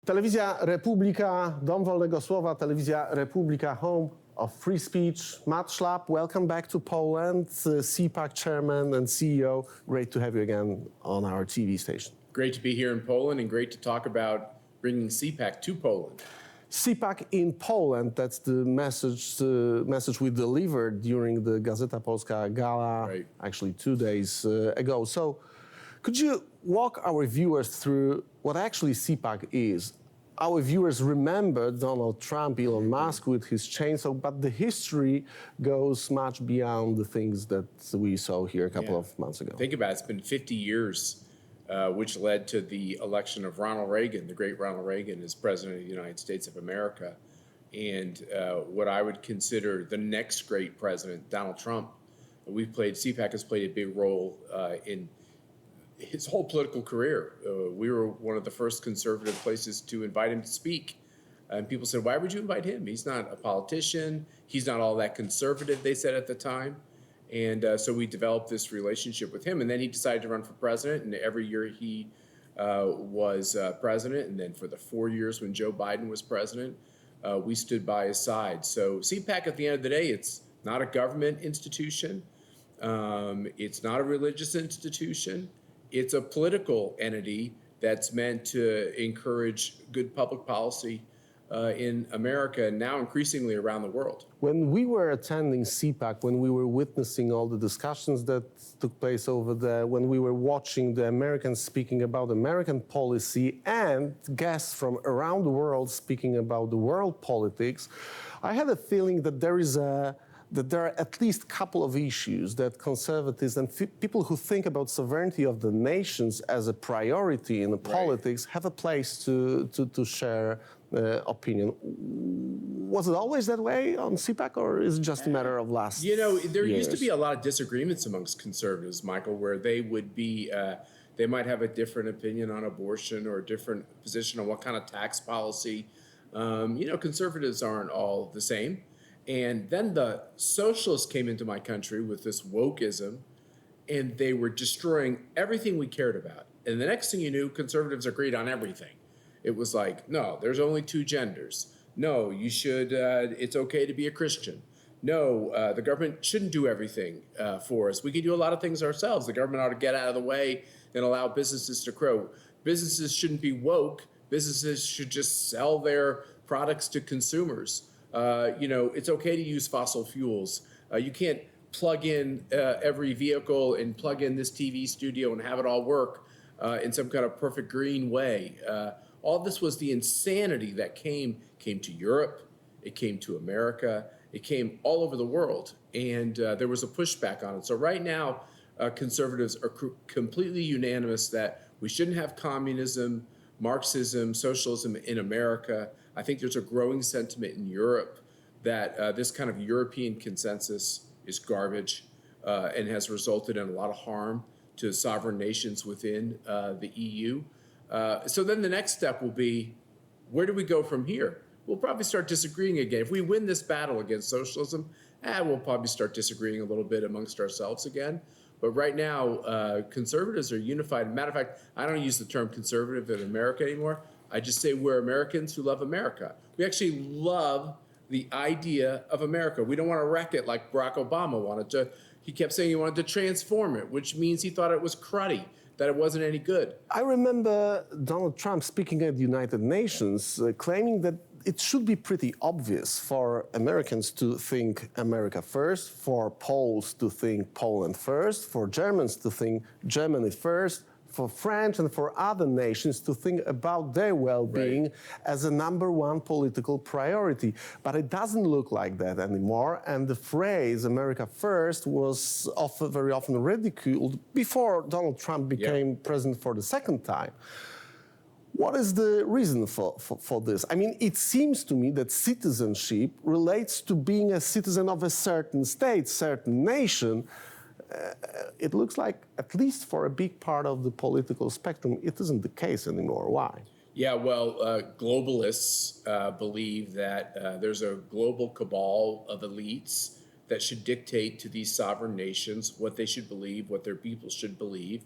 Telewizja Republika, dom wolnego słowa, telewizja Republika, home of free speech. Matt Schlapp, welcome back to Poland, CPAC chairman and CEO. Great to have you again on our TV station. Great to be here in Poland and great to talk about bringing CPAC to Poland. CPAC in Poland, that's the message we delivered during the Gazeta Polska Gala, actually 2 days ago. So could you walk our viewers through what actually CPAC is? Our viewers remember Donald Trump, Elon Musk with his chainsaw, but the history goes much beyond the things that we saw here a couple of months ago. Think about it, it's been 50 years, which led to the election of Ronald Reagan, the great Ronald Reagan, as President of the United States of America. And what I would consider the next great president, Donald Trump. CPAC has played a big role in his whole political career. We were one of the first conservative places to invite him to speak. And people said, why would you invite him? He's not a politician. He's not all that conservative, they said at the time. And so we developed this relationship with him. And then he decided to run for president. And every year he was president. And then for the 4 years when Joe Biden was president, we stood by his side. So CPAC, at the end of the day, it's not a government institution. It's not a religious institution. It's a political entity that's meant to encourage good public policy in America and now increasingly around the world. When we were attending CPAC, when we were witnessing all the discussions that took place over there, when we were watching the Americans speaking about American policy and guests from around the world speaking about the world politics, I had a feeling that there are at least a couple of issues that conservatives and people who think about sovereignty of the nations as a priority in the politics have a place to share opinion. Was it always that way on CPAC, or is it just a matter of last You know, there years? used to be a lot of disagreements amongst conservatives, Michael, where they would be, they might have a different opinion on abortion or a different position on what kind of tax policy. You know, conservatives aren't all the same. And then the socialists came into my country with this wokeism, and they were destroying everything we cared about. And the next thing you knew, conservatives agreed on everything. It was like, no, there's only 2 genders. No, you should, it's okay to be a Christian. No, the government shouldn't do everything for us. We can do a lot of things ourselves. The government ought to get out of the way and allow businesses to grow. Businesses shouldn't be woke. Businesses should just sell their products to consumers. You know, it's okay to use fossil fuels. You can't plug in every vehicle and plug in this TV studio and have it all work in some kind of perfect green way. All this was the insanity that came to Europe. It came to America. It came all over the world. And there was a pushback on it. So right now, conservatives are completely unanimous that we shouldn't have communism, Marxism, socialism in America. I think there's a growing sentiment in Europe that this kind of European consensus is garbage and has resulted in a lot of harm to sovereign nations within the EU. So then the next step will be, where do we go from here? We'll probably start disagreeing again. If we win this battle against socialism, we'll probably start disagreeing a little bit amongst ourselves again. But right now, conservatives are unified. Matter of fact, I don't use the term conservative in America anymore. I just say we're Americans who love America. We actually love the idea of America. We don't want to wreck it like Barack Obama wanted to. He kept saying he wanted to transform it, which means he thought it was cruddy, that it wasn't any good. I remember Donald Trump speaking at the United Nations, claiming that it should be pretty obvious for Americans to think America first, for Poles to think Poland first, for Germans to think Germany first, for French and for other nations to think about their well-being as a #1 political priority. But it doesn't look like that anymore. And the phrase America first was very often ridiculed before Donald Trump became president for the second time. What is the reason for this? I mean, it seems to me that citizenship relates to being a citizen of a certain state, certain nation. It looks like, at least for a big part of the political spectrum, it isn't the case anymore. Why? Yeah, well, globalists believe that there's a global cabal of elites that should dictate to these sovereign nations what they should believe, what their people should believe.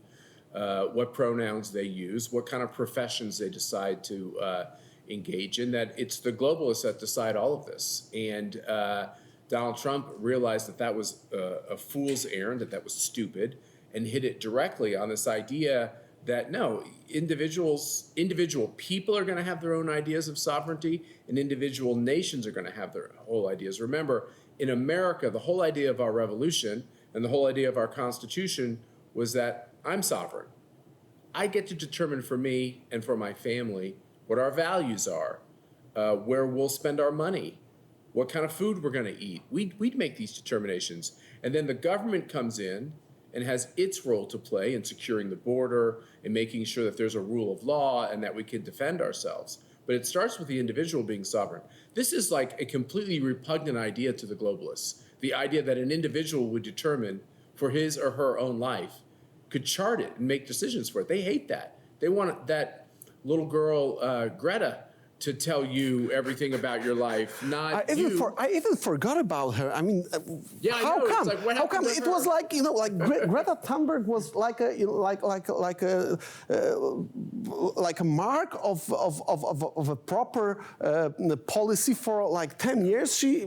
what pronouns they use, what kind of professions they decide to engage in, that it's the globalists that decide all of this. And Donald Trump realized that that was a fool's errand, that was stupid, and hit it directly on this idea that no, individual people are going to have their own ideas of sovereignty, and individual nations are going to have their whole ideas. Remember, in America, the whole idea of our revolution and the whole idea of our Constitution was that I'm sovereign. I get to determine for me and for my family what our values are, where we'll spend our money, what kind of food we're going to eat. We'd make these determinations. And then the government comes in and has its role to play in securing the border and making sure that there's a rule of law and that we can defend ourselves. But it starts with the individual being sovereign. This is like a completely repugnant idea to the globalists. The idea that an individual would determine for his or her own life, could chart it and make decisions for it. They hate that. They want that little girl, Greta, to tell you everything about your life, not you. I even forgot about her. I mean, yeah, how I know. come? It's like, what How come happened to it her? was like Greta Thunberg was like a mark of a proper policy for like 10 years. She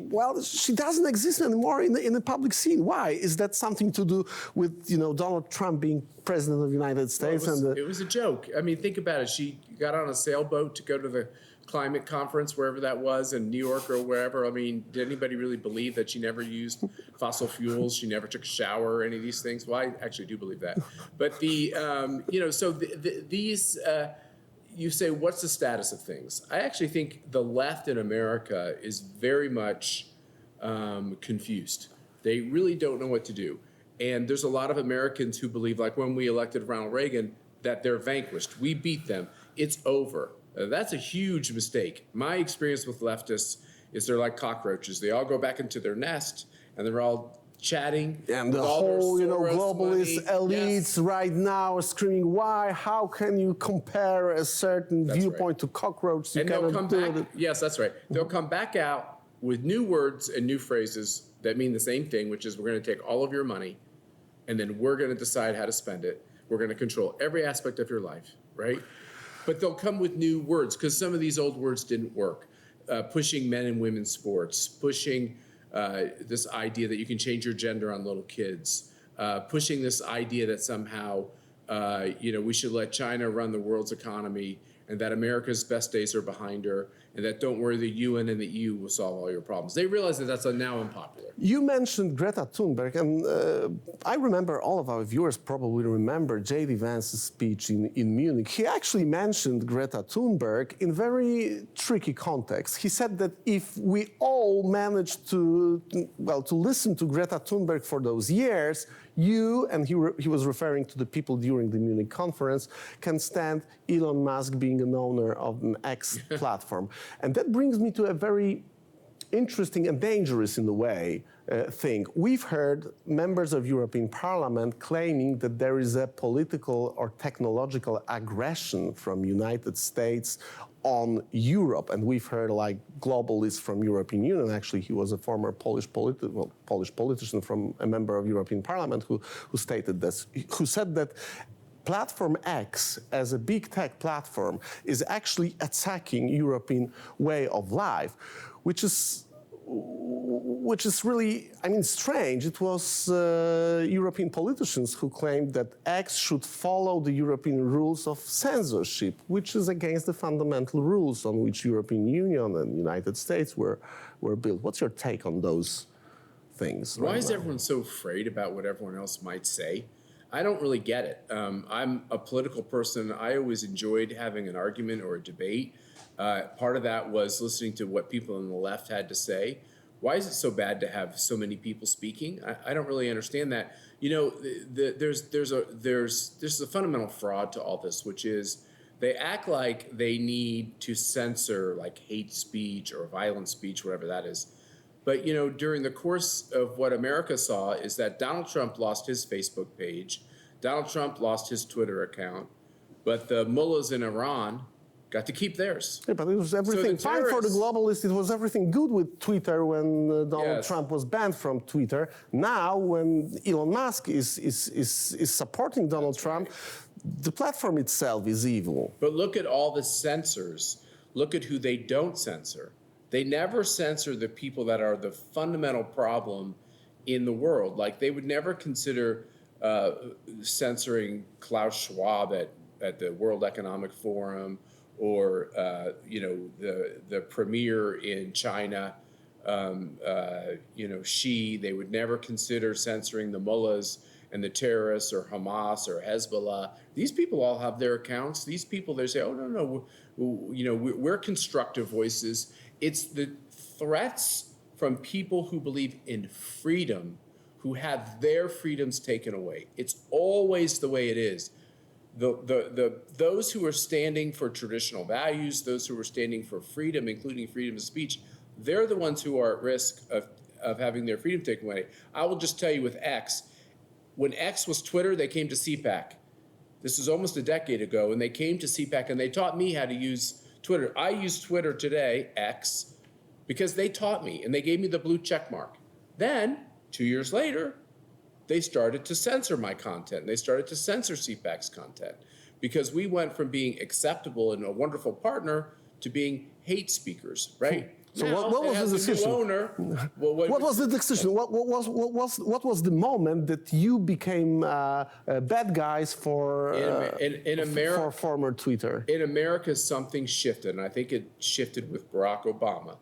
doesn't exist anymore in the public scene. Why? Is that something to do with Donald Trump being president of the United States? It was a joke. I mean, think about it. She got on a sailboat to go to the climate conference, wherever that was, in New York or wherever. I mean, did anybody really believe that she never used fossil fuels? She never took a shower or any of these things? Well, I actually do believe that. But you say, what's the status of things? I actually think the left in America is very much confused. They really don't know what to do. And there's a lot of Americans who believe, like when we elected Ronald Reagan, that they're vanquished. We beat them. It's over. That's a huge mistake. My experience with leftists is they're like cockroaches. They all go back into their nest, and they're all chatting. And the whole, globalist elites right now are screaming, why? How can you compare a certain viewpoint to cockroaches? And they'll come back. Yes, that's right. They'll come back out with new words and new phrases that mean the same thing, which is we're going to take all of your money, and then we're going to decide how to spend it. We're going to control every aspect of your life, right? But they'll come with new words because some of these old words didn't work. Pushing men and women's sports, pushing this idea that you can change your gender on little kids, pushing this idea that somehow we should let China run the world's economy and that America's best days are behind her, and that don't worry, the UN and the EU will solve all your problems. They realize that that's now unpopular. You mentioned Greta Thunberg, and I remember, all of our viewers probably remember J.D. Vance's speech in Munich. He actually mentioned Greta Thunberg in very tricky context. He said that if we all managed to listen to Greta Thunberg for those years, you, and he was referring to the people during the Munich conference, can stand Elon Musk being an owner of an X platform. And that brings me to a very interesting and dangerous, in a way, thing. We've heard members of European Parliament claiming that there is a political or technological aggression from United States on Europe, and we've heard like globalists from European Union. Actually, he was a former Polish politician from a member of European Parliament who stated this, who said that Platform X, as a big tech platform, is actually attacking European way of life, which is really, I mean, strange. It was European politicians who claimed that X should follow the European rules of censorship, which is against the fundamental rules on which European Union and United States were built. What's your take on those things? Why is everyone so afraid about what everyone else might say? I don't really get it. I'm a political person. I always enjoyed having an argument or a debate. Part of that was listening to what people on the left had to say. Why is it so bad to have so many people speaking? I don't really understand that. There's a fundamental fraud to all this, which is they act like they need to censor like hate speech or violent speech, whatever that is. But, during the course of what America saw is that Donald Trump lost his Facebook page. Donald Trump lost his Twitter account. But the mullahs in Iran got to keep theirs. Yeah, but it was everything fine for the globalists. It was everything good with Twitter when Donald Trump was banned from Twitter. Now, when Elon Musk is supporting Donald Trump, the platform itself is evil. But look at all the censors. Look at who they don't censor. They never censor the people that are the fundamental problem in the world. Like they would never consider censoring Klaus Schwab at the World Economic Forum, or the premier in China, Xi. They would never consider censoring the mullahs and the terrorists, or Hamas, or Hezbollah. These people all have their accounts. These people, they say, oh, no, we're constructive voices. It's the threats from people who believe in freedom, who have their freedoms taken away. It's always the way it is. Those who are standing for traditional values, those who are standing for freedom, including freedom of speech, they're the ones who are at risk of having their freedom taken away. I will just tell you with X, when X was Twitter, they came to CPAC. This was almost a decade ago, and they came to CPAC and they taught me how to use Twitter. I use Twitter today, X, because they taught me and they gave me the blue check mark. Then, 2 years later, they started to censor my content. They started to censor CPAC's content because we went from being acceptable and a wonderful partner to being hate speakers, right? So what was the decision? What was the decision? What was the moment that you became bad guys for in America, for former Twitter? In America, something shifted, and I think it shifted with Barack Obama.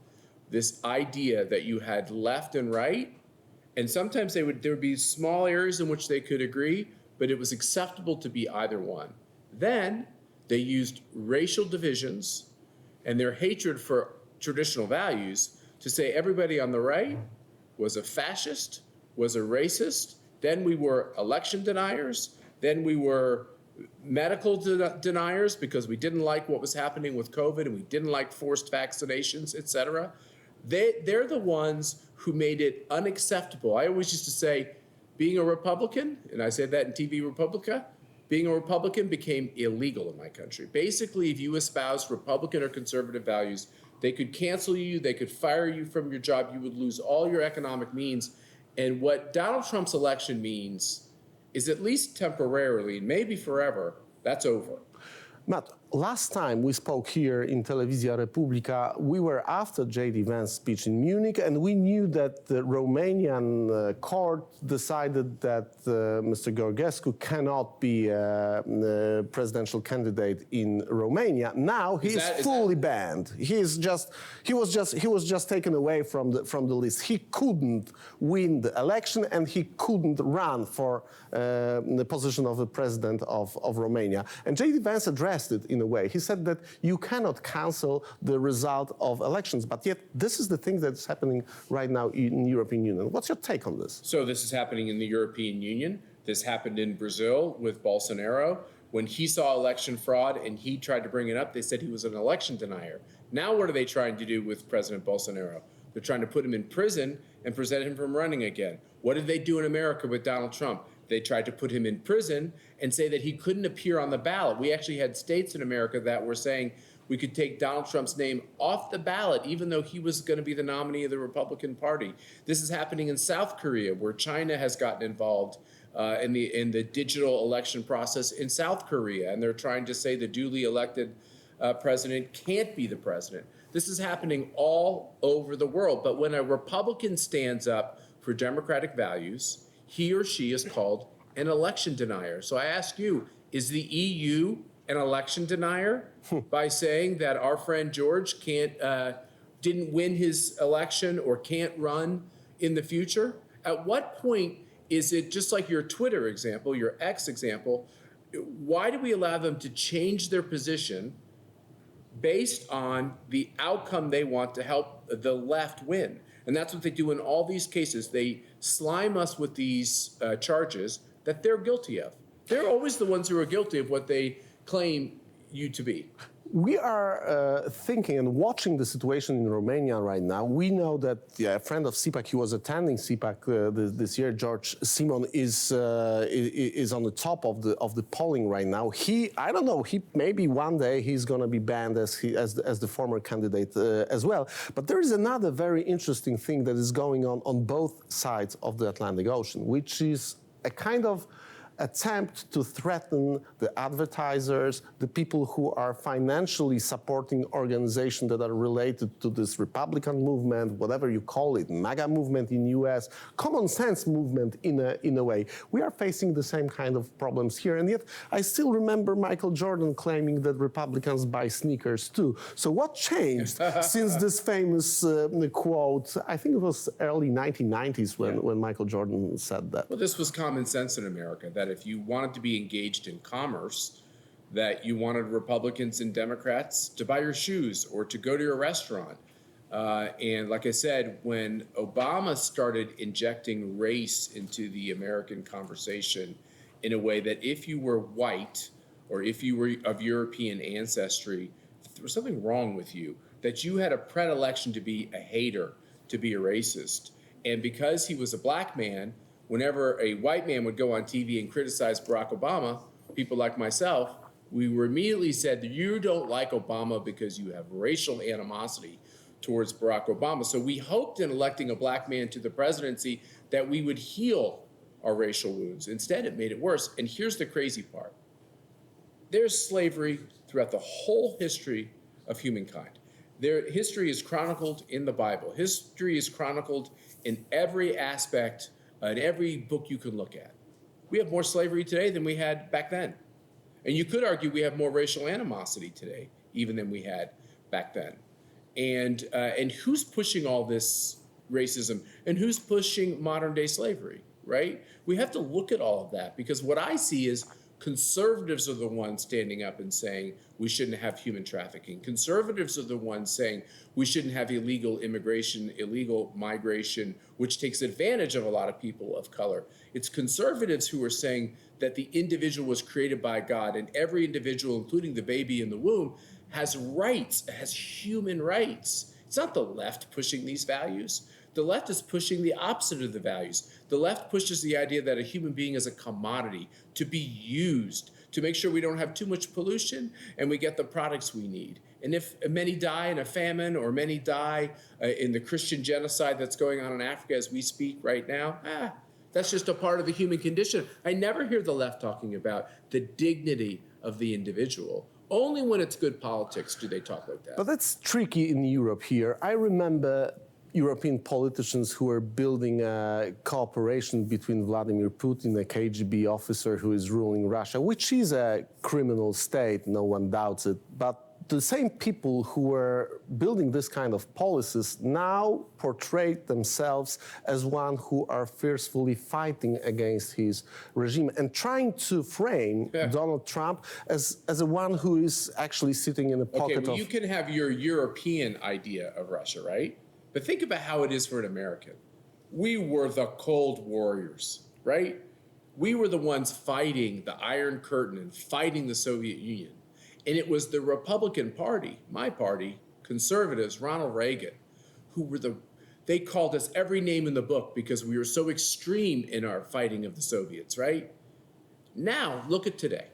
This idea that you had left and right, and sometimes there would be small areas in which they could agree, but it was acceptable to be either one. Then they used racial divisions and their hatred for traditional values to say everybody on the right was a fascist, was a racist. Then we were election deniers. Then we were medical deniers because we didn't like what was happening with COVID and we didn't like forced vaccinations, et cetera. They're the ones who made it unacceptable. I always used to say, being a Republican, and I said that in TV Republica, being a Republican became illegal in my country. Basically, if you espoused Republican or conservative values, they could cancel you, they could fire you from your job, you would lose all your economic means. And what Donald Trump's election means is, at least temporarily, maybe forever, that's over. Matt, last time we spoke here in Telewizja Republika, we were after J.D. Vance's speech in Munich, and we knew that the Romanian court decided that Mr. Georgescu cannot be a presidential candidate in Romania. Now he is fully banned. He was just taken away from the list. He couldn't win the election, and he couldn't run for the position of the president of Romania. And J.D. Vance addressed it in a way. He said that you cannot cancel the result of elections, but yet this is the thing that's happening right now in the European Union. What's your take on this? So this is happening in the European Union. This happened in Brazil with Bolsonaro. When he saw election fraud and he tried to bring it up, they said he was an election denier. Now what are they trying to do with President Bolsonaro? They're trying to put him in prison and prevent him from running again. What did they do in America with Donald Trump? They tried to put him in prison and say that he couldn't appear on the ballot. We actually had states in America that were saying we could take Donald Trump's name off the ballot, even though he was going to be the nominee of the Republican Party. This is happening in South Korea, where China has gotten involved in the digital election process in South Korea, and they're trying to say the duly elected president can't be the president. This is happening all over the world. But when a Republican stands up for democratic values, he or she is called an election denier. So I ask you, is the EU an election denier by saying that our friend George didn't win his election or can't run in the future? At what point is it, just like your Twitter example, your X example, why do we allow them to change their position based on the outcome they want to help the left win? And that's what they do in all these cases. They slime us with these charges that they're guilty of. They're always the ones who are guilty of what they claim you to be. We are thinking and watching the situation in Romania right now. We know that a friend of CPAC, he was attending CPAC this year, George Simon, is on the top of the polling right now. I don't know, maybe one day he's going to be banned as the former candidate as well. But there is another very interesting thing that is going on both sides of the Atlantic Ocean, which is a kind of attempt to threaten the advertisers, the people who are financially supporting organizations that are related to this Republican movement, whatever you call it, MAGA movement in U.S., common sense movement in a way. We are facing the same kind of problems here, and yet I still remember Michael Jordan claiming that Republicans buy sneakers too. So what changed since this famous quote? I think it was early 1990s when Michael Jordan said that. Well, this was common sense in America, that if you wanted to be engaged in commerce, that you wanted Republicans and Democrats to buy your shoes or to go to your restaurant. And like I said, when Obama started injecting race into the American conversation in a way that if you were white or if you were of European ancestry, there was something wrong with you, that you had a predilection to be a hater, to be a racist. And because he was a black man, whenever a white man would go on TV and criticize Barack Obama, people like myself, we were immediately said that you don't like Obama because you have racial animosity towards Barack Obama. So we hoped in electing a black man to the presidency that we would heal our racial wounds. Instead, it made it worse. And here's the crazy part. There's slavery throughout the whole history of humankind. Their history is chronicled in the Bible. History is chronicled in every aspect, in every book you can look at. We have more slavery today than we had back then. And you could argue we have more racial animosity today, even than we had back then. And who's pushing all this racism? And who's pushing modern day slavery, right? We have to look at all of that, because what I see is conservatives are the ones standing up and saying we shouldn't have human trafficking. Conservatives are the ones saying we shouldn't have illegal immigration, illegal migration, which takes advantage of a lot of people of color. It's conservatives who are saying that the individual was created by God, and every individual, including the baby in the womb, has rights, has human rights. It's not the left pushing these values. The left is pushing the opposite of the values. The left pushes the idea that a human being is a commodity to be used to make sure we don't have too much pollution and we get the products we need. And if many die in a famine, or many die in the Christian genocide that's going on in Africa as we speak right now, that's just a part of the human condition. I never hear the left talking about the dignity of the individual. Only when it's good politics do they talk like that. But that's tricky in Europe here. I remember European politicians who are building a cooperation between Vladimir Putin, a KGB officer who is ruling Russia, which is a criminal state, no one doubts it. But the same people who were building this kind of policies now portray themselves as one who are fiercely fighting against his regime and trying to frame Donald Trump as a one who is actually sitting in a pocket of... you can have your European idea of Russia, right? But think about how it is for an American. We were the Cold Warriors, right? We were the ones fighting the Iron Curtain and fighting the Soviet Union. And it was the Republican Party, my party, conservatives, Ronald Reagan, who were they called us every name in the book because we were so extreme in our fighting of the Soviets, right? Now, look at today.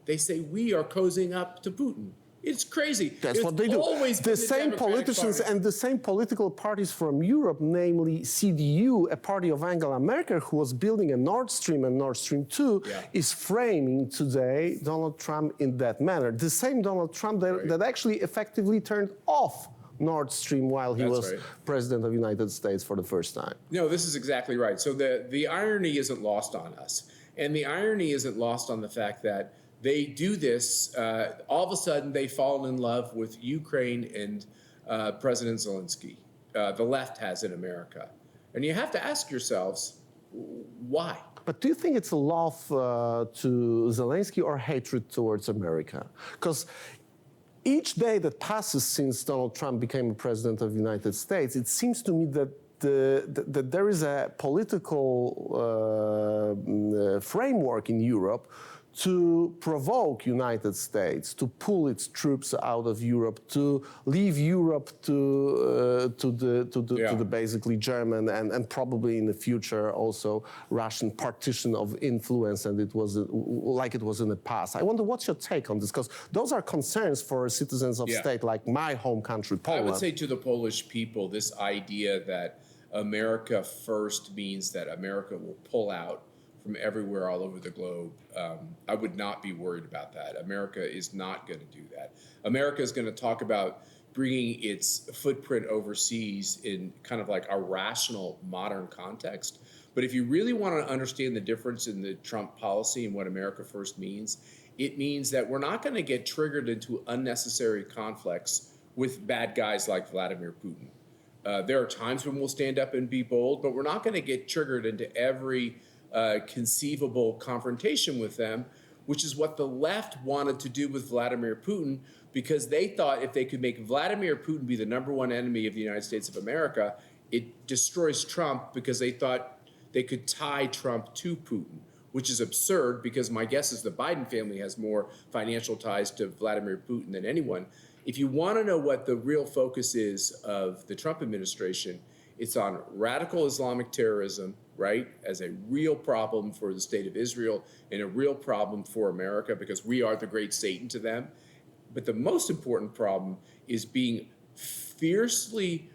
They say we are cozying up to Putin. It's crazy. That's what they do. The same politicians and the same political parties from Europe, namely CDU, a party of Angela Merkel, who was building a Nord Stream and Nord Stream 2, is framing today Donald Trump in that manner. The same Donald Trump that actually effectively turned off Nord Stream while he was president of the United States for the first time. No, this is exactly right. So the irony isn't lost on us. And the irony isn't lost on the fact that they do this, all of a sudden they fall in love with Ukraine and President Zelensky. The left has in America. And you have to ask yourselves, why? But do you think it's a love to Zelensky or hatred towards America? Because each day that passes since Donald Trump became president of the United States, it seems to me that that there is a political framework in Europe to provoke United States to pull its troops out of Europe, to leave Europe to the basically German and probably in the future also Russian partition of influence, and it was like it was in the past. I wonder what's your take on this, because those are concerns for citizens of state like my home country, Poland. I would say to the Polish people, this idea that America first means that America will pull out from everywhere all over the globe, I would not be worried about that. America is not going to do that. America is going to talk about bringing its footprint overseas in kind of like a rational, modern context. But if you really want to understand the difference in the Trump policy and what America First means, it means that we're not going to get triggered into unnecessary conflicts with bad guys like Vladimir Putin. There are times when we'll stand up and be bold, but we're not going to get triggered into every conceivable confrontation with them, which is what the left wanted to do with Vladimir Putin, because they thought if they could make Vladimir Putin be the #1 enemy of the United States of America, it destroys Trump, because they thought they could tie Trump to Putin, which is absurd, because my guess is the Biden family has more financial ties to Vladimir Putin than anyone. If you want to know what the real focus is of the Trump administration, it's on radical Islamic terrorism, right, as a real problem for the state of Israel and a real problem for America, because we are the great Satan to them. But the most important problem is being fiercely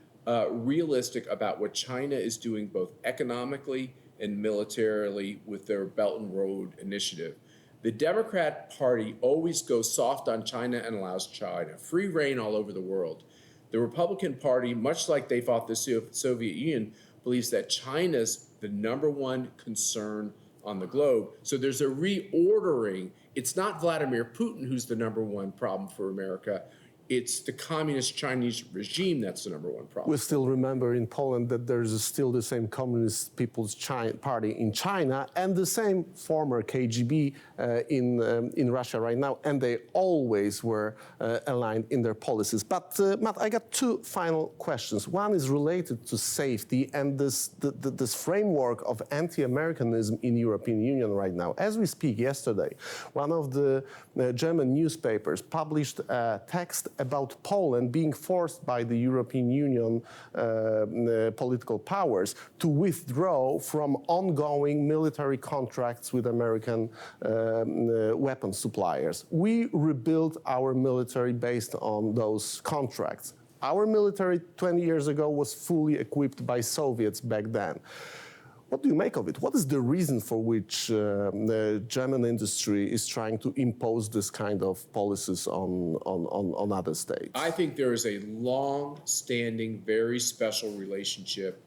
realistic about what China is doing both economically and militarily with their Belt and Road Initiative. The Democrat Party always goes soft on China and allows China free reign all over the world. The Republican Party, much like they fought the Soviet Union, believes that China's the #1 concern on the globe. So there's a reordering. It's not Vladimir Putin who's the #1 problem for America. It's the communist Chinese regime that's the #1 problem. We still remember in Poland that there's still the same Communist People's Party in China and the same former KGB in Russia right now, and they always were aligned in their policies. But Matt, I got two final questions. One is related to safety and this framework of anti-Americanism in European Union right now. As we speak, yesterday, one of the German newspapers published a text about Poland being forced by the European Union political powers to withdraw from ongoing military contracts with American weapon suppliers. We rebuilt our military based on those contracts. Our military 20 years ago was fully equipped by Soviets back then. What do you make of it? What is the reason for which the German industry is trying to impose this kind of policies on other states? I think there is a long-standing, very special relationship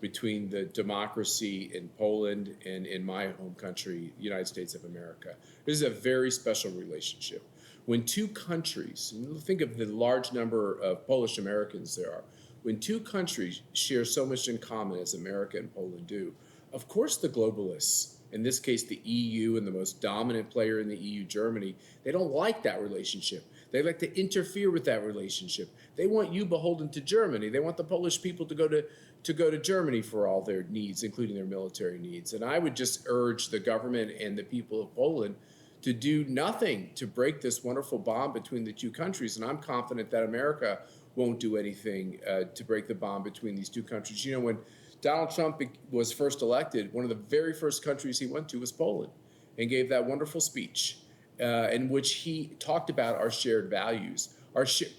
between the democracy in Poland and in my home country, United States of America. This is a very special relationship. When two countries, and think of the large number of Polish Americans there are, when two countries share so much in common as America and Poland do, of course the globalists, in this case the EU and the most dominant player in the EU, Germany, they don't like that relationship. They like to interfere with that relationship. They want you beholden to Germany. They want the Polish people to go to Germany for all their needs, including their military needs. And I would just urge the government and the people of Poland to do nothing to break this wonderful bond between the two countries. And I'm confident that America won't do anything to break the bond between these two countries. You know, when Donald Trump was first elected, one of the very first countries he went to was Poland, and gave that wonderful speech in which he talked about our shared values.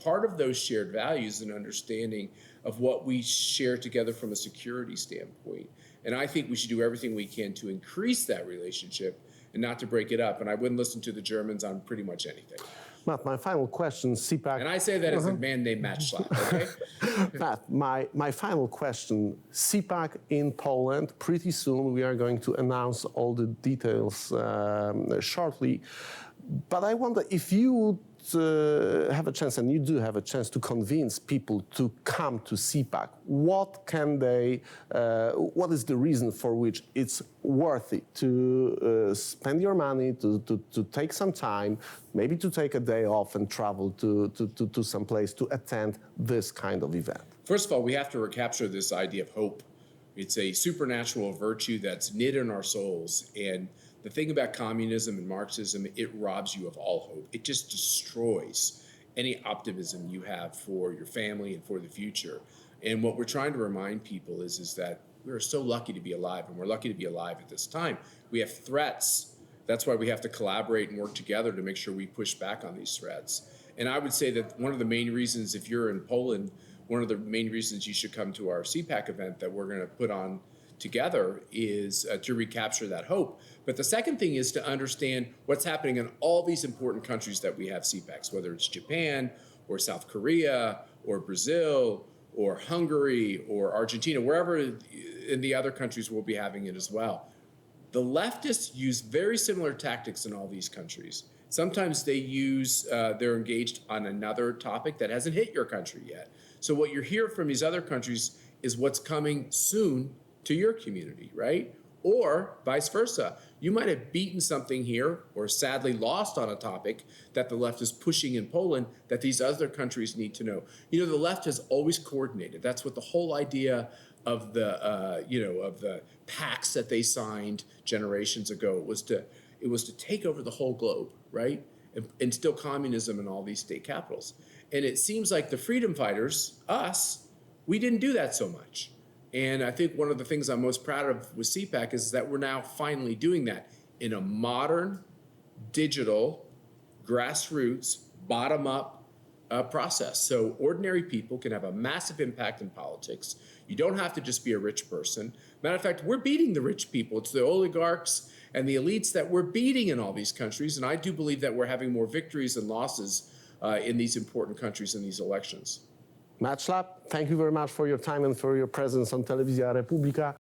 Part of those shared values and understanding of what we share together from a security standpoint. And I think we should do everything we can to increase that relationship and not to break it up. And I wouldn't listen to the Germans on pretty much anything. Matt, my final question, CPAC. And I say that as a man named Matt Schlapp, okay? Matt, my final question, CPAC in Poland, pretty soon we are going to announce all the details shortly. But I wonder if you would have a chance, and you do have a chance, to convince people to come to CPAC. What is the reason for which it's worthy to spend your money, to take some time, maybe to take a day off and travel to some place to attend this kind of event? First of all, we have to recapture this idea of hope. It's a supernatural virtue that's knit in our souls. And the thing about communism and Marxism, it robs you of all hope. It just destroys any optimism you have for your family and for the future. And what we're trying to remind people is that we're so lucky to be alive, and we're lucky to be alive at this time. We have threats. That's why we have to collaborate and work together to make sure we push back on these threats. And I would say that one of the main reasons, if you're in Poland, one of the main reasons you should come to our CPAC event that we're going to put on together is to recapture that hope. But the second thing is to understand what's happening in all these important countries that we have CPACs, whether it's Japan or South Korea or Brazil or Hungary or Argentina, wherever in the other countries we'll be having it as well. The leftists use very similar tactics in all these countries. Sometimes they use, they're engaged on another topic that hasn't hit your country yet. So what you hear from these other countries is what's coming soon to your community, right? Or vice versa. You might have beaten something here or sadly lost on a topic that the left is pushing in Poland that these other countries need to know. You know, the left has always coordinated. That's what the whole idea of the, of the pacts that they signed generations ago was to take over the whole globe, right? And instill communism in all these state capitals. And it seems like the freedom fighters, us, we didn't do that so much. And I think one of the things I'm most proud of with CPAC is that we're now finally doing that in a modern, digital, grassroots, bottom-up process. So ordinary people can have a massive impact in politics. You don't have to just be a rich person. Matter of fact, we're beating the rich people. It's the oligarchs and the elites that we're beating in all these countries. And I do believe that we're having more victories than losses in these important countries in these elections. Matt Schlapp, thank you very much for your time and for your presence on Telewizja Republika.